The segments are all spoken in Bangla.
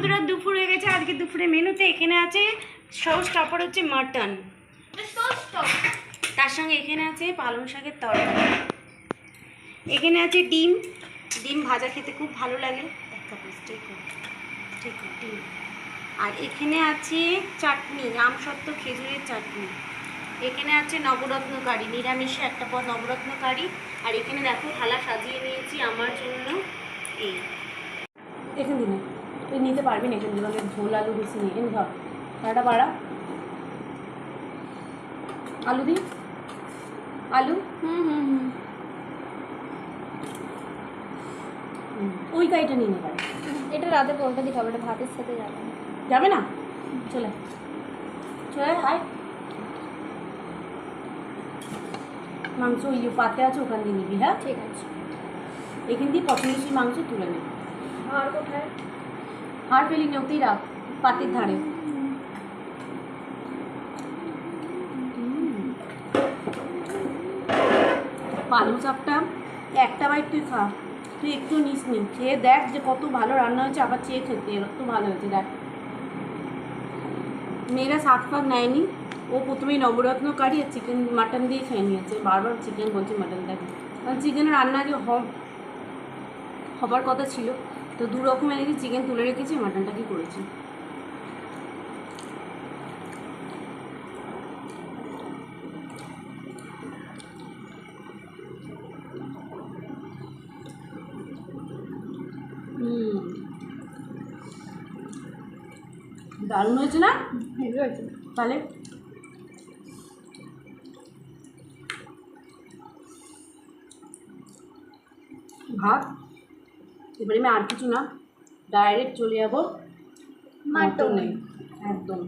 বন্ধুরা, দুপুর হয়ে গেছে। আজকে দুপুরে মেনুতে এখানে আছে সস টপার, হচ্ছে মাটন, তার সঙ্গে এখানে আছে পালং শাকের তরকারি, এখানে আছে ডিম। ডিম ভাজা খেতে খুব ভালো লাগে। ডিম। আর এখানে আছে চাটনি, আমসত্ত্ব খেজুরের চাটনি। এখানে আছে নবরত্ন কারি, নিরামিষে একটা পদ নবরত্ন কারি। আর এখানে দেখো থালা সাজিয়ে নিয়েছি আমার জন্য। এই এখান দিনে তুই নিতে পারবি না, এখান দিকে ঝোল আলু বেশি নিয়ে এনে ধর থালাটা বাড়া। আলু দি, আলু। ওই কাইটা নিয়ে নেবে। এটা রাতে বলতে দিই, খাবারটা ভাতের সাথে যাবে না। যাবে না? চলে চলে আয়। মাংস ওই পাতে আছে, ওখান দিয়ে নিবি। হ্যাঁ ঠিক আছে। এখান দিয়ে পছন্দসই মাংস তুলে নেবে। আর কোথায়? আর ফেলি নেওতেই রাখ, পাতের ধারে। পালং শাকটা একটা বাইট তুই খা, তুই একটু নিস নি, খেয়ে দেখ যে কত ভালো রান্না হয়েছে। আবার চেয়ে খেতে এত ভালো হয়েছে। দেখ মেয়েরা শাক ফাক নেয়নি, ও প্রথমেই নবরত্ন কারি আর চিকেন মাটন দিয়ে খেয়ে নিয়েছে। বারবার চিকেন বলছে, মাটন দেখ। কারণ চিকেনের রান্না আগে হবার কথা ছিল, তো দু রকম এনেছি, চিকেন তুলে রেখেছি, মাটনটাকে করেছি। দারুণ হয়েছে না? হেভি হয়েছে। তাহলে ভাত, এবারে আমি আর কিছু না, ডাইরেক্ট চলে যাবো মাটনে। একদম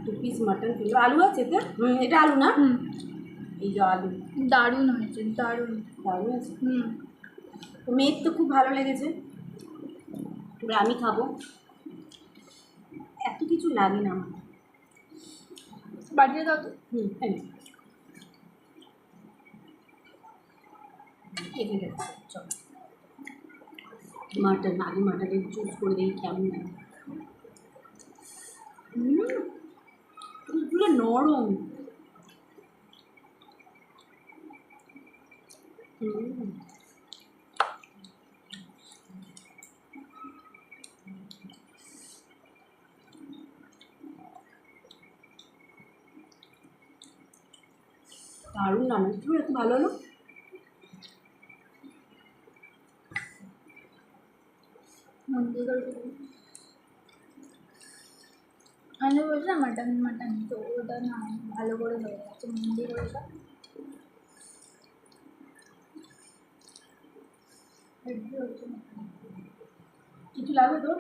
দু পিস মাটন কিলো। আলু আছে এতে? এটা আলু না? এই যে আলু, দারুণ হয়েছে, দারুণ দারুণ আছে। তো মেয়ের তো খুব ভালো লেগেছে, এবার আমি খাবো। এত কিছু লাগে না আমার। বাড়িতে দাও তো। এখানে গেছে। চল মাটন, আগে মাটনের চুজ করে দিই কেমন লাগে। পুরো নরম। দারুণ রান্না, পুরো এত ভালো হলো। আমি বলছিলাম মাটন মাটন, তো ওটা না ভালো করে হয়ে গেছে মন্দির ওটা। কিছু লাগবে তোর?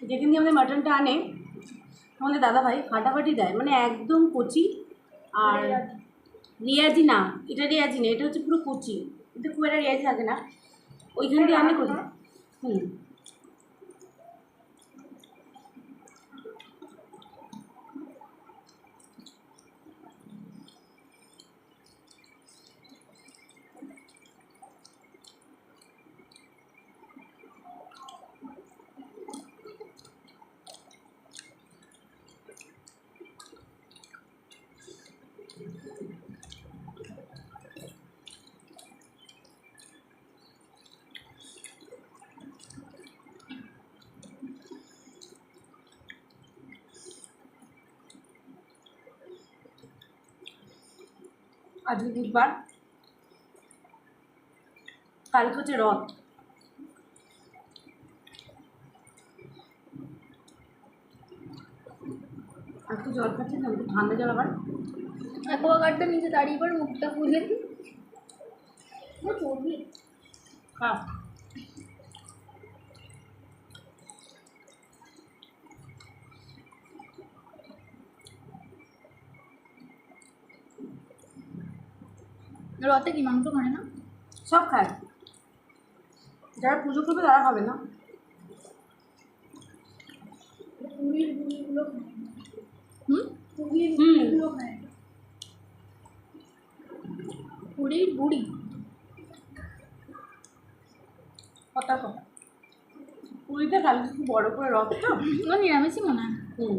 যেখান দিয়ে আমাদের মাটনটা আনে আমাদের দাদাভাই ফাটাফাটি দেয়, মানে একদম কচি। আর রিয়াজি না, এটা রিয়াজি না, এটা হচ্ছে পুরো কচি। এটা খুব একটা রিয়াজি থাকে না, ওইখান দিয়ে আনে কচি। আজকে বুধবার, কালকে হচ্ছে রথ। আর তো জল খাচ্ছি না, ঠান্ডা জল আবার। অ্যাকোয়াগার্ডটা নিচে দাঁড়িয়ে পড়ে মুখটা খুলে চর্বি। খা। রথে কি মাংস খায় না? সব খায়, যারা পুজো করবে তারা খাবে না। পুরীর বুড়িগুলো খায় না। পুরীর হুম। বুড়িগুলো খায় না। পুরীর বুড়ি কথা কথা পুরীতে খালি খুব বড় করে রথ তো। ও নিরামিষই মনে হয়। হুম।